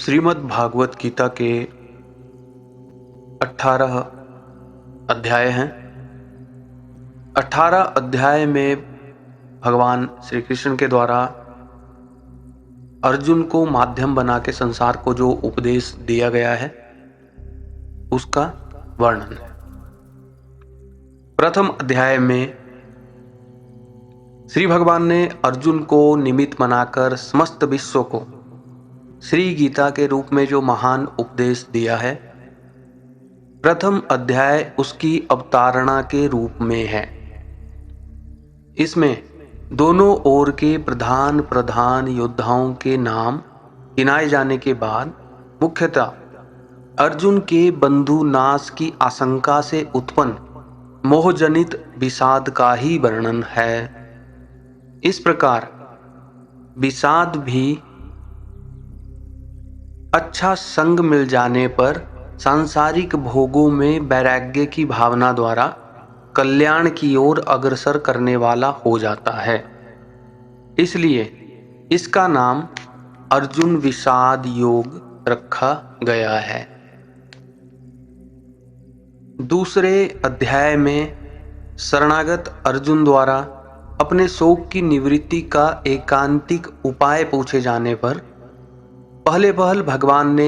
श्रीमद् भागवत गीता के 18 अध्याय हैं। 18 अध्याय में भगवान श्री कृष्ण के द्वारा अर्जुन को माध्यम बना के संसार को जो उपदेश दिया गया है उसका वर्णन है। प्रथम अध्याय में श्री भगवान ने अर्जुन को निमित्त बनाकर समस्त विश्व को श्री गीता के रूप में जो महान उपदेश दिया है, प्रथम अध्याय उसकी अवतारणा के रूप में है। इसमें दोनों ओर के प्रधान योद्धाओं के नाम गिनाए जाने के बाद मुख्यतः अर्जुन के बंधु नाश की आशंका से उत्पन्न मोहजनित विषाद का ही वर्णन है। इस प्रकार विषाद भी अच्छा संग मिल जाने पर सांसारिक भोगों में वैराग्य की भावना द्वारा कल्याण की ओर अग्रसर करने वाला हो जाता है। इसलिए इसका नाम अर्जुन विषाद योग रखा गया है। दूसरे अध्याय में शरणागत अर्जुन द्वारा अपने शोक की निवृत्ति का एकांतिक उपाय पूछे जाने पर पहले भगवान ने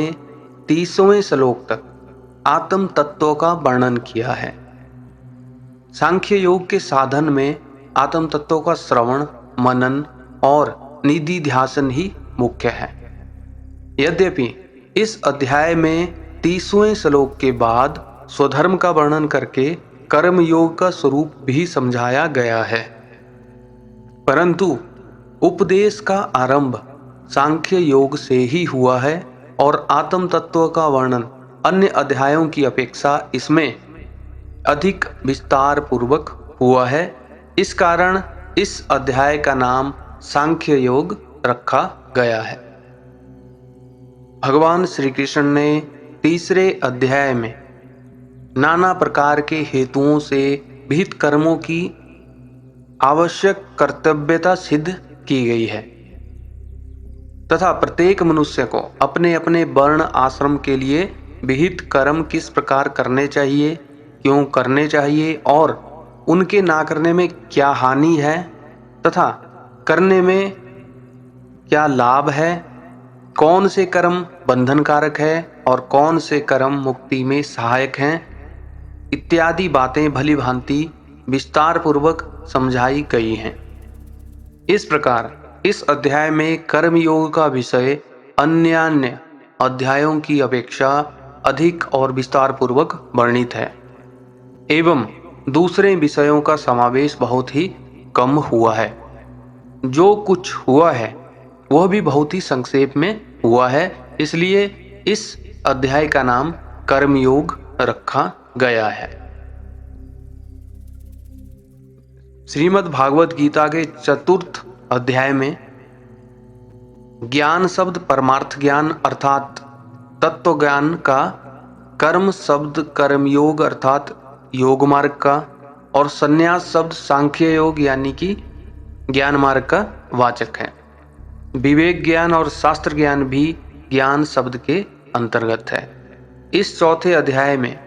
30वें श्लोक तक आत्म तत्व का वर्णन किया है। सांख्य योग के साधन में आत्म तत्व का श्रवण, मनन और निधि ध्यान ही मुख्य है। यद्यपि इस अध्याय में 30वें श्लोक के बाद स्वधर्म का वर्णन करके कर्म योग का स्वरूप भी समझाया गया है, परंतु उपदेश का आरंभ सांख्य योग से ही हुआ है और आत्म तत्व का वर्णन अन्य अध्यायों की अपेक्षा इसमें अधिक विस्तार पूर्वक हुआ है। इस कारण इस अध्याय का नाम सांख्य योग रखा गया है। भगवान श्री कृष्ण ने तीसरे अध्याय में नाना प्रकार के हेतुओं से विहित कर्मों की आवश्यक कर्तव्यता सिद्ध की गई है तथा प्रत्येक मनुष्य को अपने अपने वर्ण आश्रम के लिए विहित कर्म किस प्रकार करने चाहिए, क्यों करने चाहिए और उनके ना करने में क्या हानि है तथा करने में क्या लाभ है, कौन से कर्म बंधनकारक है और कौन से कर्म मुक्ति में सहायक हैं, इत्यादि बातें भली भांति विस्तार पूर्वक समझाई गई हैं। इस प्रकार इस अध्याय में कर्म योग का विषय अन्य अध्यायों की अपेक्षा अधिक और विस्तार पूर्वक वर्णित है एवं दूसरे विषयों का समावेश बहुत ही कम हुआ है। जो कुछ हुआ है वह भी बहुत ही संक्षेप में हुआ है, इसलिए इस अध्याय का नाम कर्म योग रखा गया है। श्रीमद् भागवत गीता के चतुर्थ अध्याय में ज्ञान शब्द परमार्थ ज्ञान अर्थात तत्व ज्ञान का, कर्म शब्द कर्म योग अर्थात योग मार्ग का और संन्यास शब्द सांख्य योग यानी कि ज्ञान मार्ग का वाचक है। विवेक ज्ञान और शास्त्र ज्ञान भी ज्ञान शब्द के अंतर्गत है। इस चौथे अध्याय में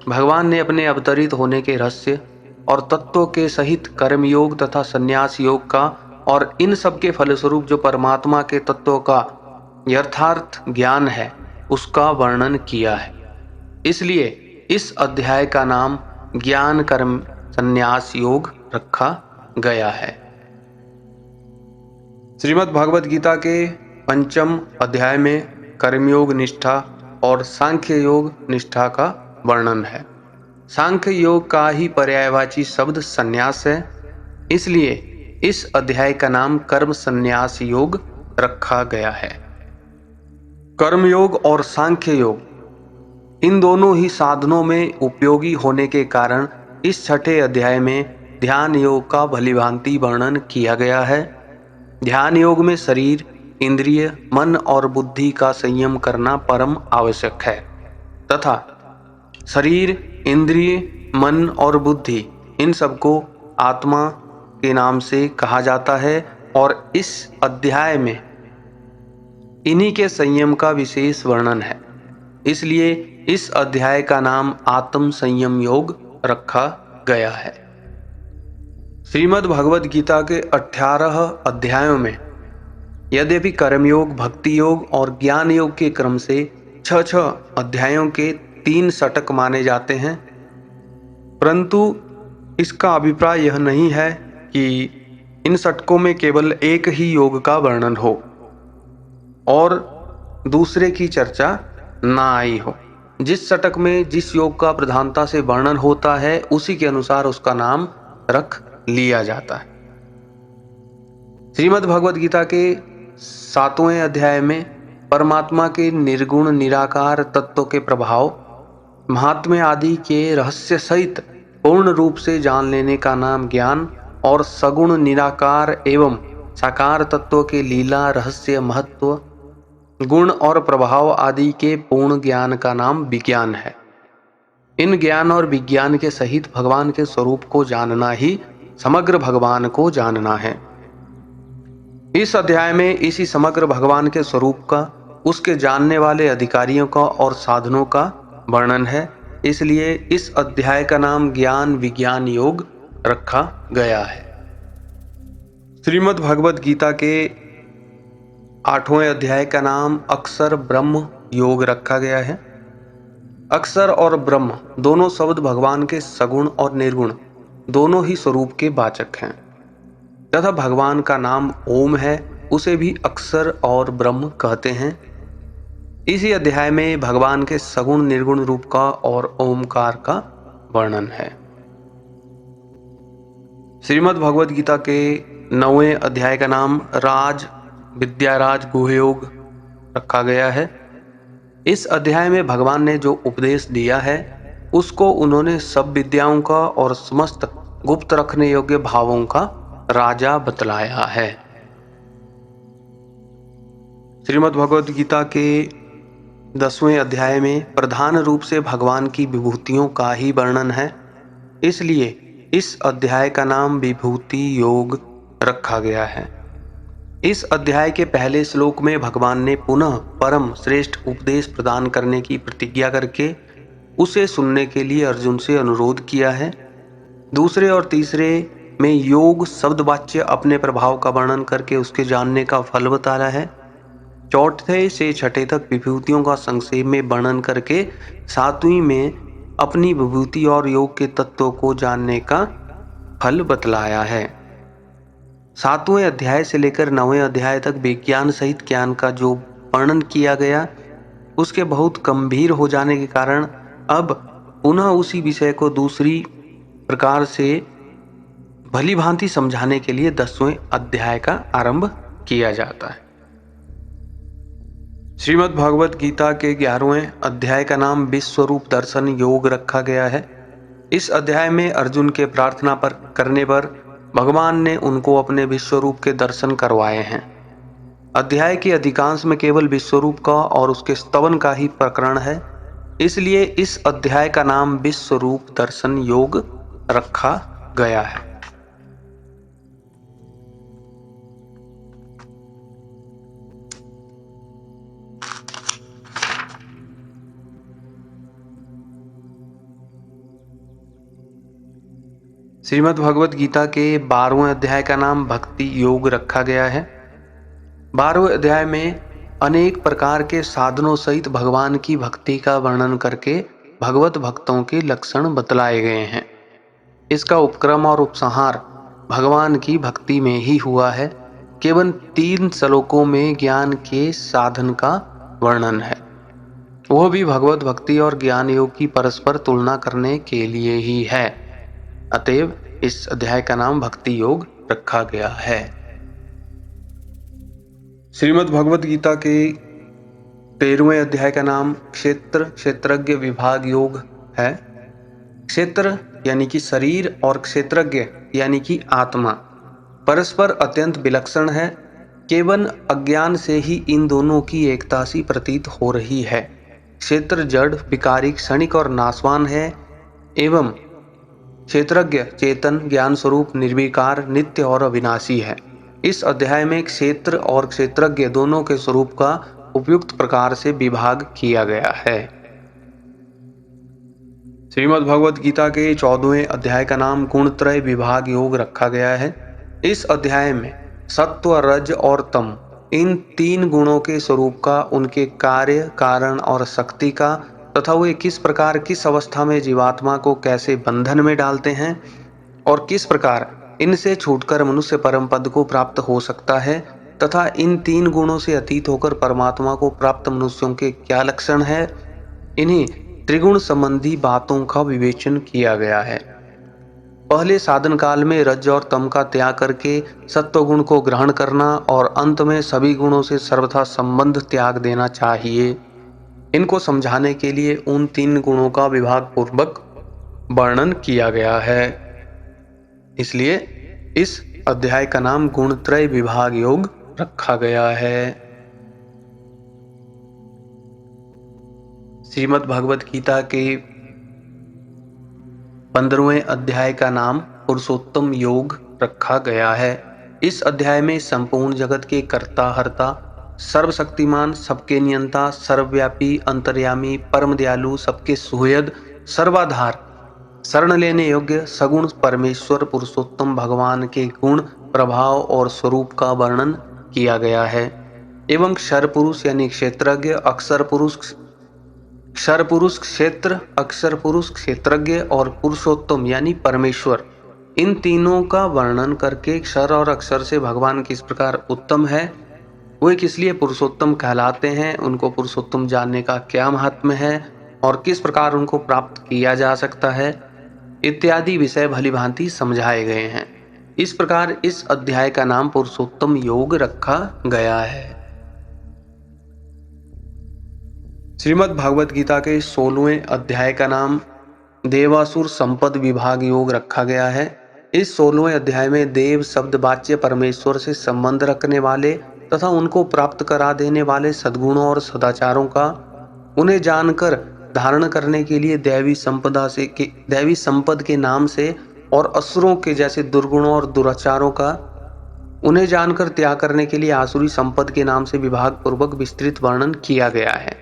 भगवान ने अपने अवतरित होने के रहस्य और तत्वों के सहित कर्म योग तथा संन्यास योग का और इन सब के फलस्वरूप जो परमात्मा के तत्वों का यथार्थ ज्ञान है उसका वर्णन किया है। इसलिए इस अध्याय का नाम ज्ञान कर्म संन्यास योग रखा गया है। श्रीमद् भागवत गीता के पंचम अध्याय में कर्मयोग निष्ठा और सांख्य योग निष्ठा का वर्णन है। सांख्य योग का ही पर्यायवाची शब्द संन्यास है, इसलिए इस अध्याय का नाम कर्म संन्यास योग रखा गया है। कर्म योग और सांख्य योग इन दोनों ही साधनों में उपयोगी होने के कारण इस छठे अध्याय में ध्यान योग का भलीभांति वर्णन किया गया है। ध्यान योग में शरीर, इंद्रिय, मन और बुद्धि का संयम करना परम आवश्यक है तथा शरीर, इंद्रिय, मन और बुद्धि इन सबको आत्मा के नाम से कहा जाता है और इस अध्याय में इन्हीं के संयम का विशेष वर्णन है। इसलिए इस अध्याय का नाम आत्म संयम योग रखा गया है। श्रीमद् भगवद गीता के 18 अध्यायों में यद्यपि कर्मयोग, भक्ति योग और ज्ञान योग के क्रम से 6 अध्यायों के 3 षटक माने जाते हैं, परंतु इसका अभिप्राय यह नहीं है कि इन षटकों में केवल एक ही योग का वर्णन हो और दूसरे की चर्चा ना आई हो। जिस षटक में जिस योग का प्रधानता से वर्णन होता है उसी के अनुसार उसका नाम रख लिया जाता है। श्रीमद् भगवद गीता के 7वें अध्याय में परमात्मा के निर्गुण निराकार तत्व के प्रभाव, महात्म्य आदि के रहस्य सहित पूर्ण रूप से जान लेने का नाम ज्ञान और सगुण निराकार एवं साकार तत्व के लीला, रहस्य, महत्व, गुण और प्रभाव आदि के पूर्ण ज्ञान का नाम विज्ञान है। इन ज्ञान और विज्ञान के सहित भगवान के स्वरूप को जानना ही समग्र भगवान को जानना है। इस अध्याय में इसी समग्र भगवान के स्वरूप का, उसके जानने वाले अधिकारियों का और साधनों का वर्णन है। इसलिए इस अध्याय का नाम ज्ञान विज्ञान योग रखा गया है। श्रीमद् भगवद गीता के 8वें अध्याय का नाम अक्षर ब्रह्म योग रखा गया है। अक्षर और ब्रह्म दोनों शब्द भगवान के सगुण और निर्गुण दोनों ही स्वरूप के वाचक हैं तथा भगवान का नाम ओम है, उसे भी अक्षर और ब्रह्म कहते हैं। इसी अध्याय में भगवान के सगुण निर्गुण रूप का और ओमकार का वर्णन है। श्रीमद् भगवद गीता के 9वें अध्याय का नाम राज विद्याराज गुह योग रखा गया है। इस अध्याय में भगवान ने जो उपदेश दिया है उसको उन्होंने सब विद्याओं का और समस्त गुप्त रखने योग्य भावों का राजा बतलाया है। श्रीमद् भगवद गीता के 10वें अध्याय में प्रधान रूप से भगवान की विभूतियों का ही वर्णन है। इसलिए इस अध्याय का नाम विभूति योग रखा गया है। इस अध्याय के पहले श्लोक में भगवान ने पुनः परम श्रेष्ठ उपदेश प्रदान करने की प्रतिज्ञा करके उसे सुनने के लिए अर्जुन से अनुरोध किया है। दूसरे और तीसरे में योग शब्द वाच्य अपने प्रभाव का वर्णन करके उसके जानने का फल बताया है। चौथे से छठे तक विभूतियों का संक्षेप में वर्णन करके 7वीं में अपनी विभूति और योग के तत्वों को जानने का फल बतलाया है। 7वें अध्याय से लेकर 9वें अध्याय तक विज्ञान सहित ज्ञान का जो वर्णन किया गया उसके बहुत गंभीर हो जाने के कारण अब पुनः उसी विषय को दूसरी प्रकार से भली भांति समझाने के लिए 10वें अध्याय का आरंभ किया जाता है। श्रीमद् भगवद गीता के 11वें अध्याय का नाम विश्वरूप दर्शन योग रखा गया है। इस अध्याय में अर्जुन के प्रार्थना करने पर भगवान ने उनको अपने विश्वरूप के दर्शन करवाए हैं। अध्याय के अधिकांश में केवल विश्वरूप का और उसके स्तवन का ही प्रकरण है। इसलिए इस अध्याय का नाम विश्वरूप दर्शन योग रखा गया है। श्रीमद् भगवद गीता के 12वें अध्याय का नाम भक्ति योग रखा गया है। 12वें अध्याय में अनेक प्रकार के साधनों सहित भगवान की भक्ति का वर्णन करके भगवत भक्तों के लक्षण बतलाए गए हैं। इसका उपक्रम और उपसंहार भगवान की भक्ति में ही हुआ है। केवल 3 श्लोकों में ज्ञान के साधन का वर्णन है, वह भी भगवत भक्ति और ज्ञान योग की परस्पर तुलना करने के लिए ही है। अतएव इस अध्याय का नाम भक्ति योग रखा गया है। श्रीमद् भगवद गीता के 13वें अध्याय का नाम क्षेत्र क्षेत्रज्ञ विभाग योग है। क्षेत्र यानी कि शरीर और क्षेत्रज्ञ यानी कि आत्मा परस्पर अत्यंत विलक्षण है। केवल अज्ञान से ही इन दोनों की एकता सी प्रतीत हो रही है। क्षेत्र जड़, विकारी, क्षणिक और नाशवान है एवं क्षेत्रज्ञ चेतन, ज्ञान स्वरूप, निर्विकार, नित्य और अविनाशी है। इस अध्याय में क्षेत्र और क्षेत्रज्ञ दोनों के स्वरूप का उपयुक्त प्रकार से विभाग किया गया है। श्रीमद् भगवद गीता के 14वें अध्याय का नाम गुणत्रय विभाग योग रखा गया है। इस अध्याय में सत्व, रज और तम इन 3 गुणों के स्वरूप का, उनके कार्य, कारण और शक्ति का तथा वे किस प्रकार किस अवस्था में जीवात्मा को कैसे बंधन में डालते हैं और किस प्रकार इनसे छूटकर मनुष्य परम पद को प्राप्त हो सकता है तथा इन 3 गुणों से अतीत होकर परमात्मा को प्राप्त मनुष्यों के क्या लक्षण है, इन्हीं त्रिगुण संबंधी बातों का विवेचन किया गया है। पहले साधन काल में रज और तम का त्याग करके सत्व गुण को ग्रहण करना और अंत में सभी गुणों से सर्वथा संबंध त्याग देना चाहिए। इनको समझाने के लिए उन 3 गुणों का विभाग पूर्वक वर्णन किया गया है। इसलिए इस अध्याय का नाम गुणत्रय विभाग योग रखा गया है। श्रीमद् भगवद गीता के 15वें अध्याय का नाम पुरुषोत्तम योग रखा गया है। इस अध्याय में संपूर्ण जगत के कर्ता हर्ता, सर्वशक्तिमान, सबके नियंता, सर्वव्यापी, अंतर्यामी, परम दयालु, सबके सुहृद, सर्वाधार, शरण लेने योग्य सगुण परमेश्वर पुरुषोत्तम भगवान के गुण, प्रभाव और स्वरूप का वर्णन किया गया है एवं क्षर पुरुष यानी क्षेत्रज्ञ, अक्षर पुरुष, क्षर पुरुष, क्षेत्र, अक्षर पुरुष, क्षेत्रज्ञ और पुरुषोत्तम यानी परमेश्वर, इन तीनों का वर्णन करके क्षर और अक्षर से भगवान किस प्रकार उत्तम है, वे किस लिए पुरुषोत्तम कहलाते हैं, उनको पुरुषोत्तम जानने का क्या महात्म्य है और किस प्रकार उनको प्राप्त किया जा सकता है, इत्यादि विषय भलीभांति समझाए गए हैं। इस प्रकार इस अध्याय का नाम पुरुषोत्तम योग रखा गया है। श्रीमद् भागवत गीता के 16वें अध्याय का नाम देवासुर संपद विभाग योग रखा गया है। इस 16वें अध्याय में देव शब्द वाच्य परमेश्वर से संबंध रखने वाले तथा उनको प्राप्त करा देने वाले सद्गुणों और सदाचारों का, उन्हें जानकर धारण करने के लिए दैवी संपद के नाम से और असुरों के जैसे दुर्गुणों और दुराचारों का, उन्हें जानकर त्याग करने के लिए आसुरी संपद के नाम से विभाग पूर्वक विस्तृत वर्णन किया गया है।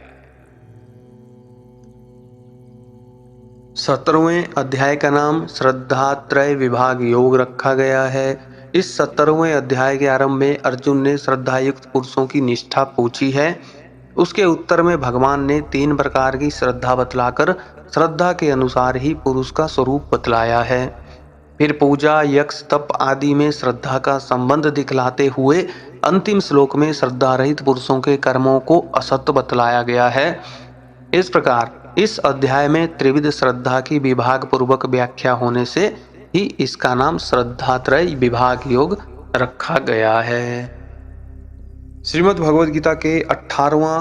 17वें अध्याय का नाम श्रद्धात्रय विभाग योग रखा गया है। इस 17वें अध्याय के आरंभ में अर्जुन ने श्रद्धायुक्त पुरुषों की निष्ठा पूछी है। उसके उत्तर में भगवान ने 3 प्रकार की श्रद्धा बतलाकर श्रद्धा के अनुसार ही पुरुष का स्वरूप बतलाया है। फिर पूजा, यज्ञ, तप आदि में श्रद्धा का संबंध दिखलाते हुए अंतिम श्लोक में श्रद्धा रहित पुरुषों के कर्मों को असत बतलाया गया है। इस प्रकार इस अध्याय में त्रिविध श्रद्धा की विभाग पूर्वक व्याख्या होने से ही इसका नाम श्रद्धात्रय विभाग योग रखा गया है। श्रीमद् भगवद गीता के 18वां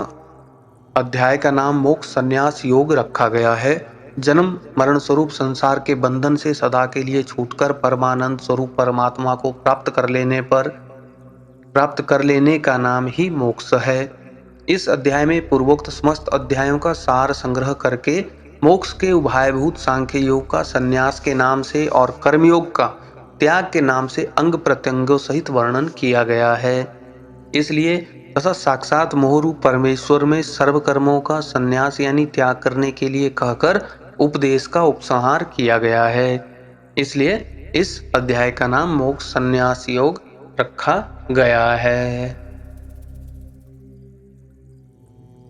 अध्याय का नाम मोक्ष संन्यास योग रखा गया है। जन्म मरण स्वरूप संसार के बंधन से सदा के लिए छूटकर परमानंद स्वरूप परमात्मा को प्राप्त कर लेने का नाम ही मोक्ष है। इस अध्याय में पूर्वोक्त समस्त अध्यायों का सार संग्रह करके मोक्ष के उभयभूत सांख्य योग का संन्यास के नाम से और कर्मयोग का त्याग के नाम से अंग प्रत्यंगों सहित वर्णन किया गया है। इसलिए तथा साक्षात मोहरूप परमेश्वर में सर्व कर्मों का संन्यास यानी त्याग करने के लिए कहकर उपदेश का उपसंहार किया गया है। इसलिए इस अध्याय का नाम मोक्ष संन्यास योग रखा गया है।